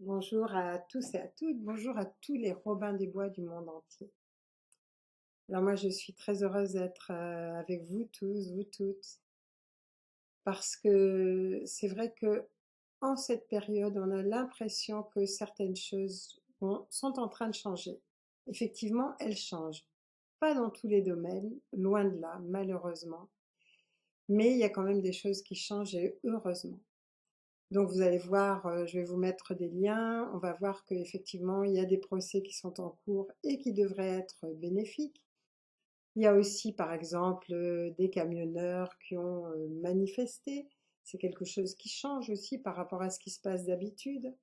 Bonjour à tous et à toutes, bonjour à tous les Robins des Bois du monde entier. Alors moi je suis très heureuse d'être avec vous tous, vous toutes, parce que c'est vrai que en cette période on a l'impression que certaines choses sont en train de changer. Effectivement, elles changent. Pas dans tous les domaines, loin de là, malheureusement, mais il y a quand même des choses qui changent et heureusement. Donc vous allez voir, je vais vous mettre des liens, on va voir qu'effectivement il y a des procès qui sont en cours et qui devraient être bénéfiques. Il y a aussi par exemple des camionneurs qui ont manifesté, c'est quelque chose qui change aussi par rapport à ce qui se passe d'habitude.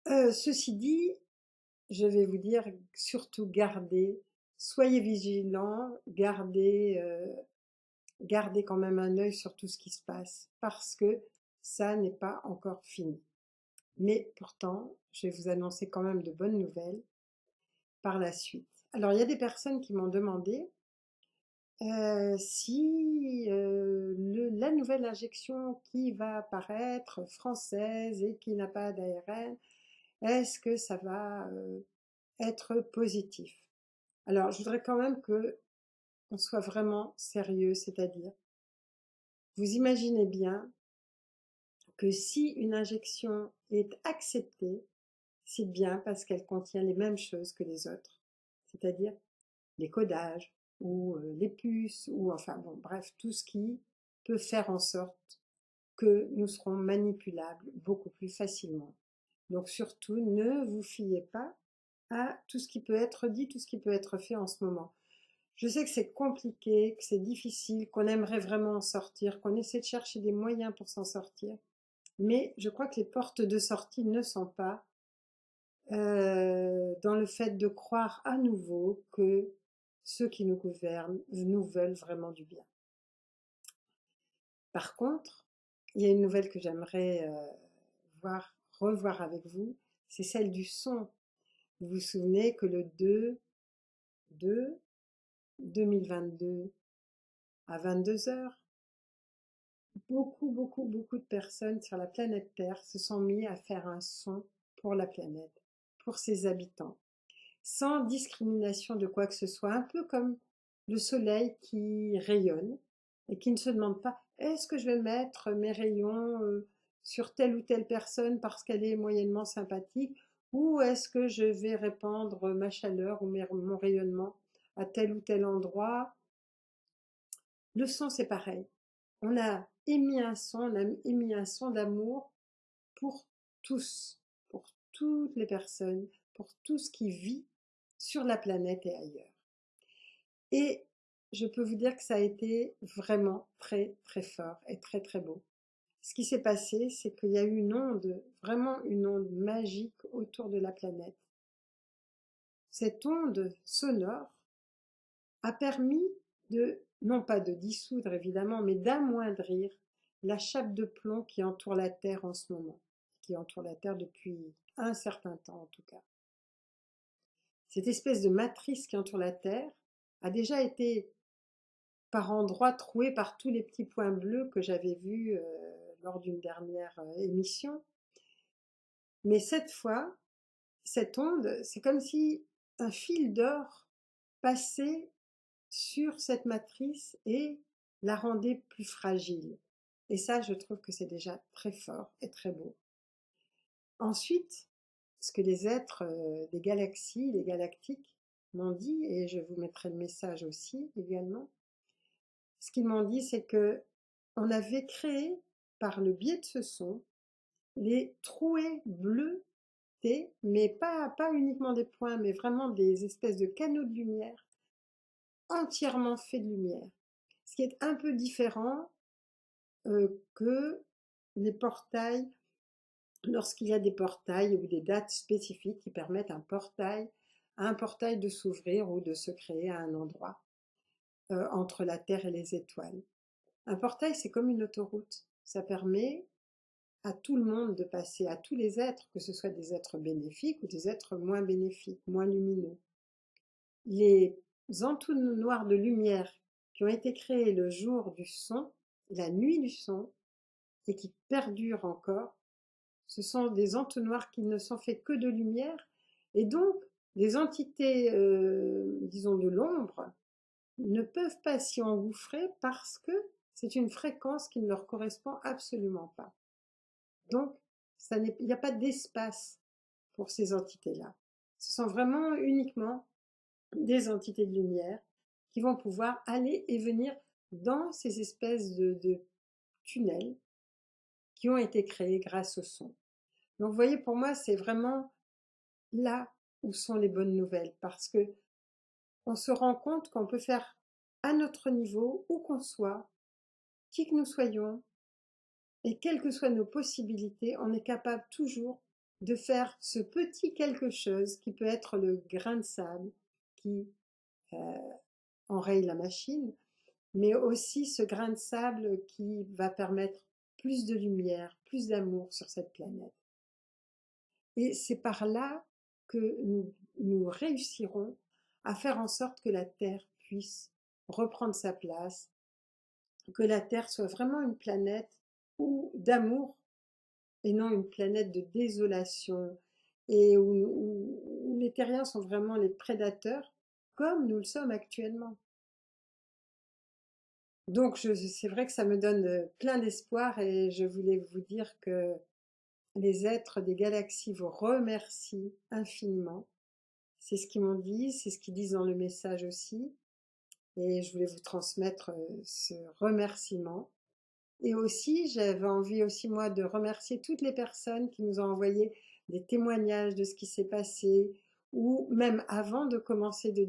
Ceci dit, je vais vous dire surtout soyez vigilants, gardez quand même un œil sur tout ce qui se passe parce que ça n'est pas encore fini. Mais pourtant, je vais vous annoncer quand même de bonnes nouvelles par la suite. Alors, il y a des personnes qui m'ont demandé si la nouvelle injection qui va apparaître, française et qui n'a pas d'ARN, est-ce que ça va être positif? Alors, je voudrais quand même que on soit vraiment sérieux, c'est-à-dire, vous imaginez bien que si une injection est acceptée, c'est bien parce qu'elle contient les mêmes choses que les autres, c'est-à-dire les codages ou les puces ou enfin bon bref tout ce qui peut faire en sorte que nous serons manipulables beaucoup plus facilement. Donc surtout ne vous fiez pas à tout ce qui peut être dit, tout ce qui peut être fait en ce moment. Je sais que c'est compliqué, que c'est difficile, qu'on aimerait vraiment en sortir, qu'on essaie de chercher des moyens pour s'en sortir, mais je crois que les portes de sortie ne sont pas dans le fait de croire à nouveau que ceux qui nous gouvernent nous veulent vraiment du bien. Par contre, il y a une nouvelle que j'aimerais revoir avec vous, c'est celle du son. Vous vous souvenez que le 2 2022 à 22 heures, beaucoup de personnes sur la planète Terre se sont mis à faire un son pour la planète, pour ses habitants, sans discrimination de quoi que ce soit, un peu comme le soleil qui rayonne et qui ne se demande pas est-ce que je vais mettre mes rayons sur telle ou telle personne parce qu'elle est moyennement sympathique ou est-ce que je vais répandre ma chaleur ou mon rayonnement à tel ou tel endroit. Le son, c'est pareil. On a émis un son, on a émis un son d'amour pour tous, pour toutes les personnes, pour tout ce qui vit sur la planète et ailleurs. Et je peux vous dire que ça a été vraiment très fort et très beau. Ce qui s'est passé, c'est qu'il y a eu une onde, vraiment une onde magique autour de la planète. Cette onde sonore a permis non pas de dissoudre évidemment, mais d'amoindrir la chape de plomb qui entoure la Terre en ce moment, qui entoure la Terre depuis un certain temps en tout cas. Cette espèce de matrice qui entoure la Terre a déjà été par endroits trouée par tous les petits points bleus que j'avais vus lors d'une dernière émission. Mais cette fois, cette onde, c'est comme si un fil d'or passait sur cette matrice et la rendait plus fragile. Et ça, je trouve que c'est déjà très fort et très beau. Ensuite, ce que les êtres des galaxies, les galactiques, m'ont dit, et je vous mettrai le message aussi également, ce qu'ils m'ont dit, c'est que on avait créé, par le biais de ce son, les trouées bleutés, mais pas uniquement des points, mais vraiment des espèces de canaux de lumière entièrement faits de lumière. Ce qui est un peu différent que les portails, lorsqu'il y a des portails ou des dates spécifiques qui permettent à un portail de s'ouvrir ou de se créer à un endroit entre la Terre et les étoiles. Un portail, c'est comme une autoroute. Ça permet à tout le monde de passer, à tous les êtres, que ce soit des êtres bénéfiques ou des êtres moins bénéfiques, moins lumineux. Les entonnoirs de lumière qui ont été créés le jour du son, la nuit du son, et qui perdurent encore, Ce sont des entonnoirs qui ne sont faits que de lumière. Et donc, les entités, disons, de l'ombre, ne peuvent pas s'y engouffrer parce que c'est une fréquence qui ne leur correspond absolument pas. Donc, il n'y a pas d'espace pour ces entités-là. Ce sont vraiment uniquement des entités de lumière qui vont pouvoir aller et venir dans ces espèces de tunnels qui ont été créés grâce au son. Donc, vous voyez, pour moi, c'est vraiment là où sont les bonnes nouvelles, parce que on se rend compte qu'on peut faire à notre niveau, où qu'on soit, qui que nous soyons, et quelles que soient nos possibilités, on est capable toujours de faire ce petit quelque chose qui peut être le grain de sable qui euh, enraye la machine, mais aussi ce grain de sable qui va permettre plus de lumière, plus d'amour sur cette planète. Et c'est par là que nous réussirons à faire en sorte que la Terre puisse reprendre sa place, que la Terre soit vraiment une planète d'amour et non une planète de désolation et où les terriens sont vraiment les prédateurs comme nous le sommes actuellement. Donc c'est vrai que ça me donne plein d'espoir et je voulais vous dire que les êtres des galaxies vous remercient infiniment. C'est ce qu'ils m'ont dit, c'est ce qu'ils disent dans le message aussi. Et je voulais vous transmettre ce remerciement. Et aussi, j'avais envie aussi, moi, de remercier toutes les personnes qui nous ont envoyé des témoignages de ce qui s'est passé, ou même avant de commencer de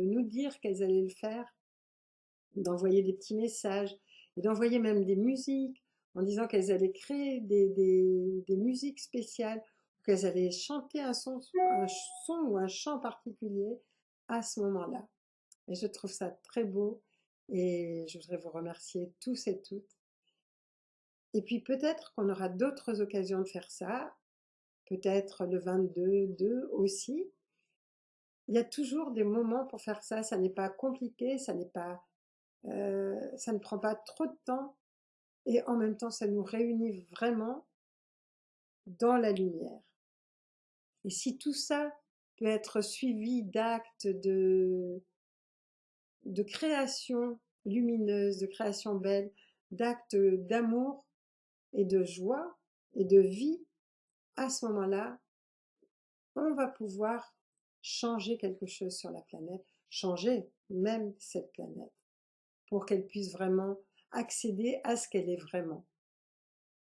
nous dire qu'elles allaient le faire, d'envoyer des petits messages, et d'envoyer même des musiques, en disant qu'elles allaient créer des musiques spéciales, qu'elles allaient chanter un son ou un chant particulier à ce moment-là. Et je trouve ça très beau, et je voudrais vous remercier tous et toutes. Et puis peut-être qu'on aura d'autres occasions de faire ça, peut-être le 22/2 aussi. Il y a toujours des moments pour faire ça, ça n'est pas compliqué, ça ne prend pas trop de temps, et en même temps ça nous réunit vraiment dans la lumière. Et si tout ça peut être suivi d'actes de création lumineuse, de création belle, d'actes d'amour et de joie et de vie, à ce moment-là, on va pouvoir changer quelque chose sur la planète, changer même cette planète, pour qu'elle puisse vraiment accéder à ce qu'elle est vraiment,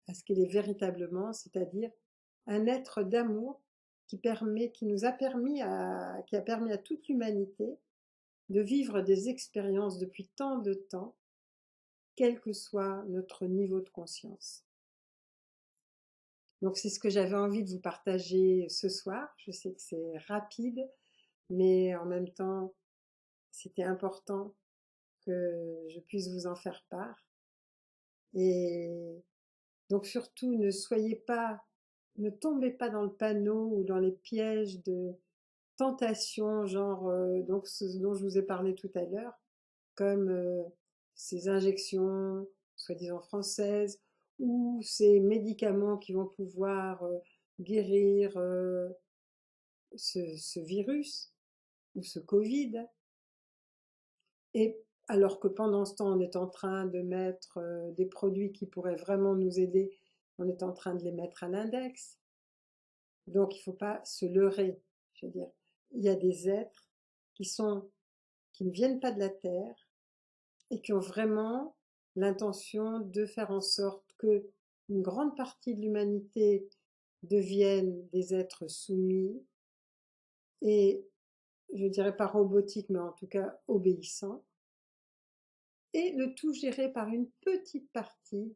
à ce qu'elle est véritablement, c'est-à-dire un être d'amour qui a permis à toute l'humanité de vivre des expériences depuis tant de temps, quel que soit notre niveau de conscience. Donc c'est ce que j'avais envie de vous partager ce soir. Je sais que c'est rapide, mais en même temps, c'était important que je puisse vous en faire part. Et donc surtout, ne tombez pas dans le panneau ou dans les pièges de tentation, genre donc ce dont je vous ai parlé tout à l'heure, comme ces injections soi-disant françaises ou ces médicaments qui vont pouvoir guérir ce virus ou ce Covid. Et alors que pendant ce temps, on est en train de mettre des produits qui pourraient vraiment nous aider, on est en train de les mettre à l'index. Donc il ne faut pas se leurrer. Je veux dire, il y a des êtres qui ne viennent pas de la Terre et qui ont vraiment l'intention de faire en sorte que une grande partie de l'humanité devienne des êtres soumis et, je dirais pas robotiques, mais en tout cas obéissants, et le tout géré par une petite partie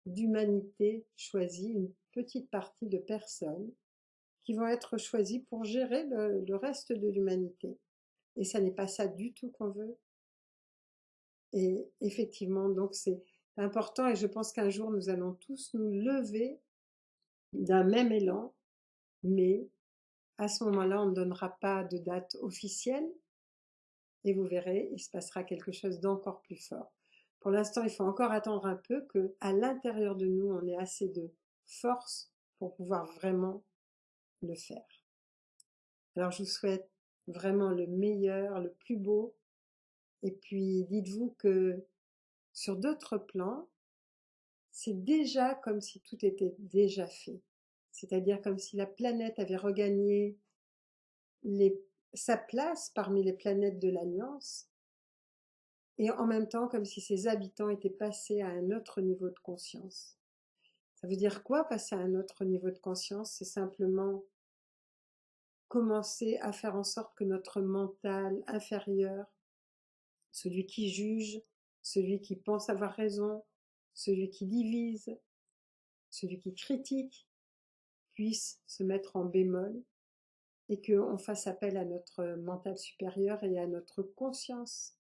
d'humanité choisie, une petite partie de personnes qui vont être choisies pour gérer le reste de l'humanité. Et ça n'est pas ça du tout qu'on veut. Et effectivement, donc c'est important et je pense qu'un jour nous allons tous nous lever d'un même élan, mais à ce moment-là, on ne donnera pas de date officielle et vous verrez, il se passera quelque chose d'encore plus fort. Pour l'instant, il faut encore attendre un peu que, à l'intérieur de nous, on ait assez de force pour pouvoir vraiment le faire. Alors je vous souhaite vraiment le meilleur, le plus beau, et puis dites-vous que sur d'autres plans, c'est déjà comme si tout était déjà fait. C'est-à-dire comme si la planète avait regagné sa place parmi les planètes de l'Alliance, et en même temps comme si ses habitants étaient passés à un autre niveau de conscience. Ça veut dire quoi, passer à un autre niveau de conscience? C'est simplement commencer à faire en sorte que notre mental inférieur, celui qui juge, celui qui pense avoir raison, celui qui divise, celui qui critique, puisse se mettre en bémol et qu'on fasse appel à notre mental supérieur et à notre conscience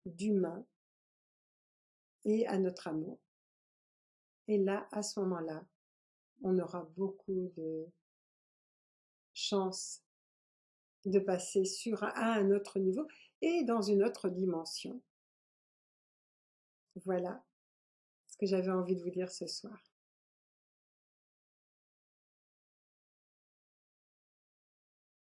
d'humain et à notre amour. Et là, à ce moment-là, on aura beaucoup de chance de passer à un autre niveau et dans une autre dimension. Voilà ce que j'avais envie de vous dire ce soir.